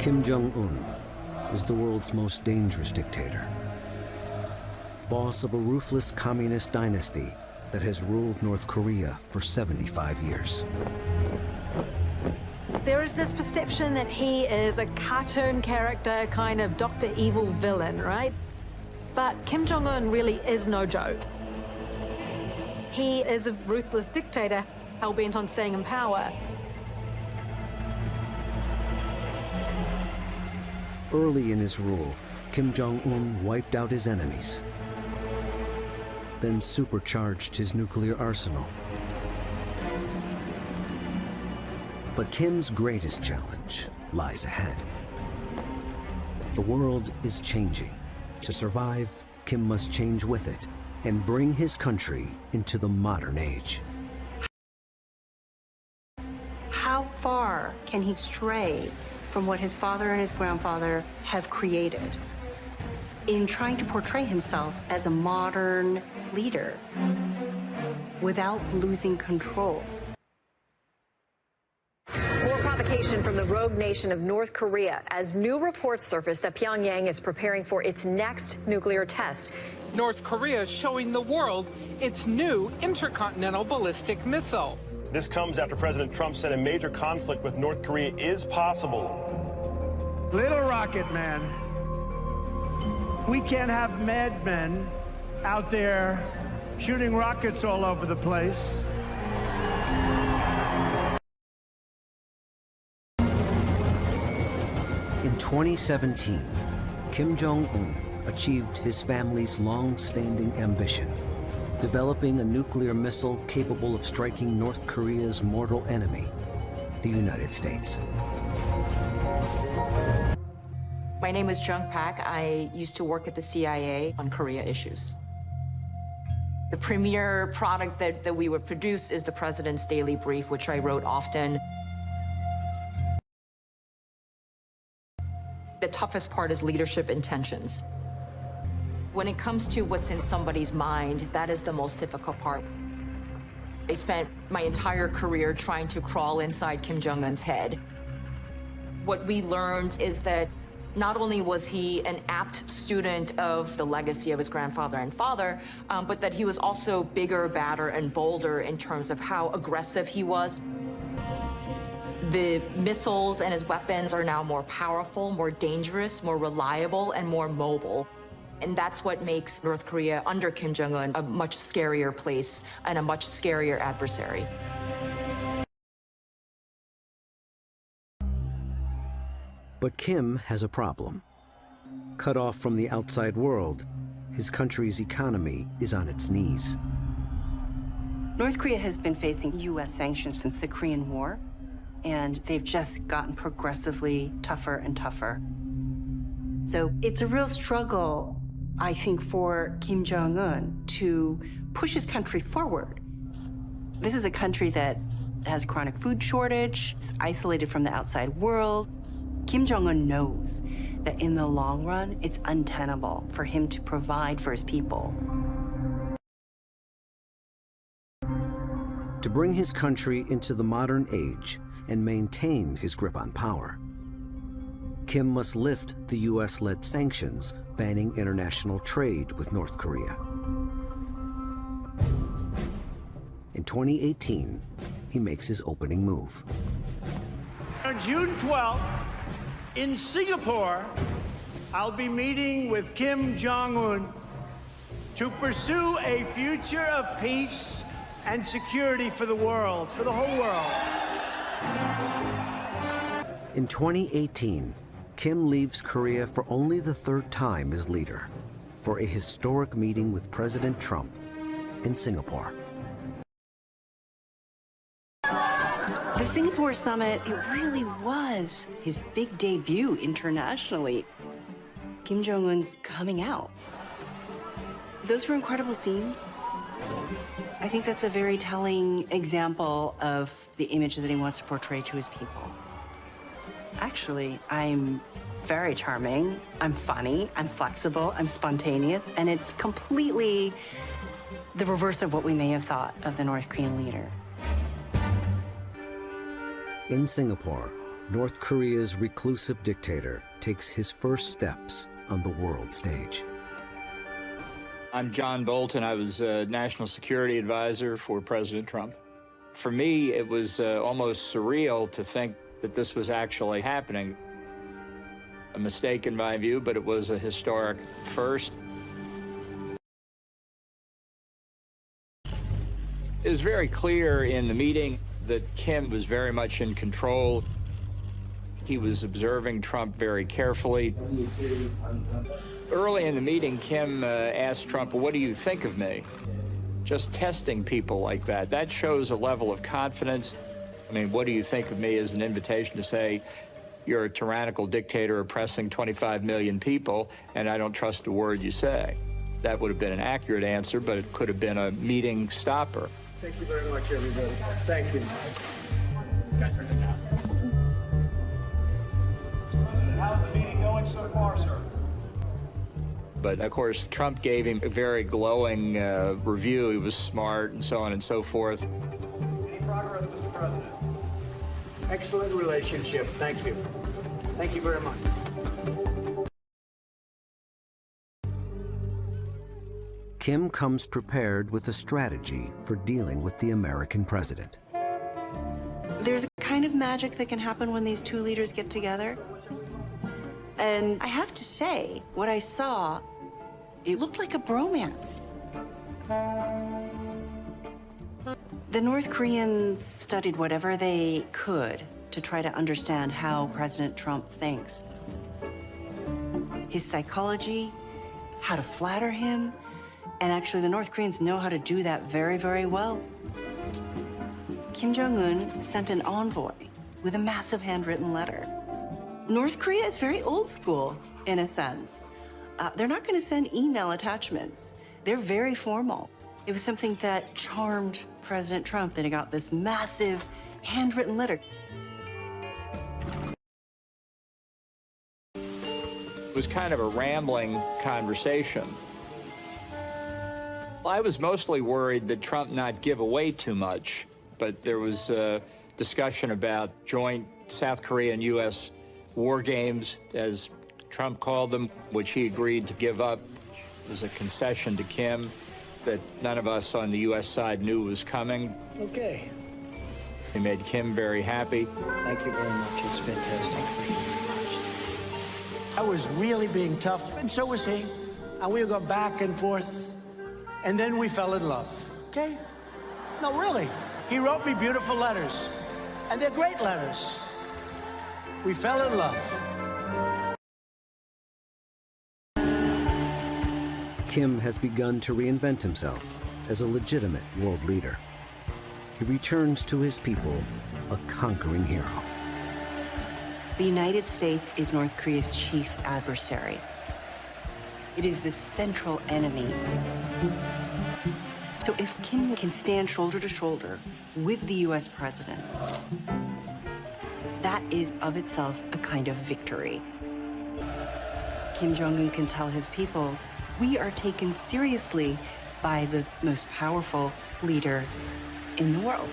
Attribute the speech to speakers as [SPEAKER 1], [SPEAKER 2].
[SPEAKER 1] Kim Jong-un is the world's most dangerous dictator. Boss of a ruthless communist dynasty that has ruled North Korea for 75 years.
[SPEAKER 2] There is this perception that he is a cartoon character, kind of Dr. Evil villain, right? But Kim Jong-un really is no joke. He is a ruthless dictator, hell-bent on staying in power.
[SPEAKER 1] Early in his rule, Kim Jong-un wiped out his enemies, then supercharged his nuclear arsenal. But Kim's greatest challenge lies ahead. The world is changing. To survive, Kim must change with it and bring his country into the modern age.
[SPEAKER 3] How far can he stray from what his father and his grandfather have created in trying to portray himself as a modern leader without losing control?
[SPEAKER 4] More provocation from the rogue nation of North Korea as new reports surface that Pyongyang is preparing for its next nuclear test.
[SPEAKER 5] North Korea is showing the world its new intercontinental ballistic missile.
[SPEAKER 6] This comes after President Trump said a major conflict with North Korea is possible.
[SPEAKER 7] Little rocket man. We can't have madmen out there shooting rockets all over the place.
[SPEAKER 1] In 2017, Kim Jong-un achieved his family's long-standing ambition, developing a nuclear missile capable of striking North Korea's mortal enemy, the United States.
[SPEAKER 8] My name is Jung Pak. I used to work at the CIA on Korea issues. The premier product that we would produce is the President's Daily Brief, which I wrote often. The toughest part is leadership intentions. When it comes to what's in somebody's mind, that is the most difficult part. I spent my entire career trying to crawl inside Kim Jong-un's head. What we learned is that not only was he an apt student of the legacy of his grandfather and father, but that he was also bigger, badder, and bolder in terms of how aggressive he was. The missiles and his weapons are now more powerful, more dangerous, more reliable, and more mobile. And that's what makes North Korea under Kim Jong-un a much scarier place and a much scarier adversary.
[SPEAKER 1] But Kim has a problem. Cut off from the outside world, his country's economy is on its knees.
[SPEAKER 3] North Korea has been facing U.S. sanctions since the Korean War, and they've just gotten progressively tougher and tougher. So it's a real struggle, I think, for Kim Jong-un to push his country forward. This is a country that has a chronic food shortage, it's isolated from the outside world. Kim Jong-un knows that in the long run, it's untenable for him to provide for his people.
[SPEAKER 1] To bring his country into the modern age and maintain his grip on power, Kim must lift the US-led sanctions banning international trade with North Korea. In 2018, he makes his opening move.
[SPEAKER 7] On June 12th, in Singapore, I'll be meeting with Kim Jong-un to pursue a future of peace and security for the world, for the whole world.
[SPEAKER 1] In 2018, Kim leaves Korea for only the third time as leader for a historic meeting with President Trump in Singapore.
[SPEAKER 3] The Singapore summit, it really was his big debut internationally. Kim Jong-un's coming out. Those were incredible scenes. I think that's a very telling example of the image that he wants to portray to his people. Actually, I'm very charming, I'm funny, I'm flexible, I'm spontaneous, and it's completely the reverse of what we may have thought of the North Korean leader.
[SPEAKER 1] In Singapore, North Korea's reclusive dictator takes his first steps on the world stage.
[SPEAKER 9] I'm John Bolton. I was a national security advisor for President Trump. For me, it was almost surreal to think that this was actually happening. A mistake in my view, but it was a historic first. It was very clear in the meeting that Kim was very much in control. He was observing Trump very carefully. Early in the meeting, Kim asked Trump, well, what do you think of me? Just testing people like that, that shows a level of confidence. I mean, what do you think of me is an invitation to say, you're a tyrannical dictator oppressing 25 million people, and I don't trust a word you say. That would have been an accurate answer, but it could have been a meeting stopper.
[SPEAKER 7] Thank you very much, everybody. Thank you. How's the meeting going so far, sir?
[SPEAKER 9] But of course, Trump gave him a very glowing review. He was smart and so on and so forth.
[SPEAKER 7] Any progress, Mr. President? Excellent relationship. Thank you. Thank you very much.
[SPEAKER 1] Kim comes prepared with a strategy for dealing with the American president.
[SPEAKER 3] There's a kind of magic that can happen when these two leaders get together. And I have to say, what I saw, it looked like a bromance. The North Koreans studied whatever they could to try to understand how President Trump thinks. His psychology, how to flatter him, and actually the North Koreans know how to do that very, very well. Kim Jong-un sent an envoy with a massive handwritten letter. North Korea is very old school, in a sense. They're not going to send email attachments. They're very formal. It was something that charmed President Trump that he got this massive handwritten letter.
[SPEAKER 9] It was kind of a rambling conversation. I was mostly worried that Trump not give away too much, but there was a discussion about joint South Korea and U.S. war games, as Trump called them, which he agreed to give up. It was a concession to Kim that none of us on the U.S. side knew was coming.
[SPEAKER 7] Okay.
[SPEAKER 9] He made Kim very happy.
[SPEAKER 7] Thank you very much. It's fantastic. I was really being tough, and so was he. And we would go back and forth, and then we fell in love, okay? No, really. He wrote me beautiful letters, and they're great letters. We fell in love.
[SPEAKER 1] Kim has begun to reinvent himself as a legitimate world leader. He returns to his people a conquering hero.
[SPEAKER 3] The United States is North Korea's chief adversary. It is the central enemy. So if Kim can stand shoulder to shoulder with the U.S. president, that is of itself a kind of victory. Kim Jong-un can tell his people, we are taken seriously by the most powerful leader in the world.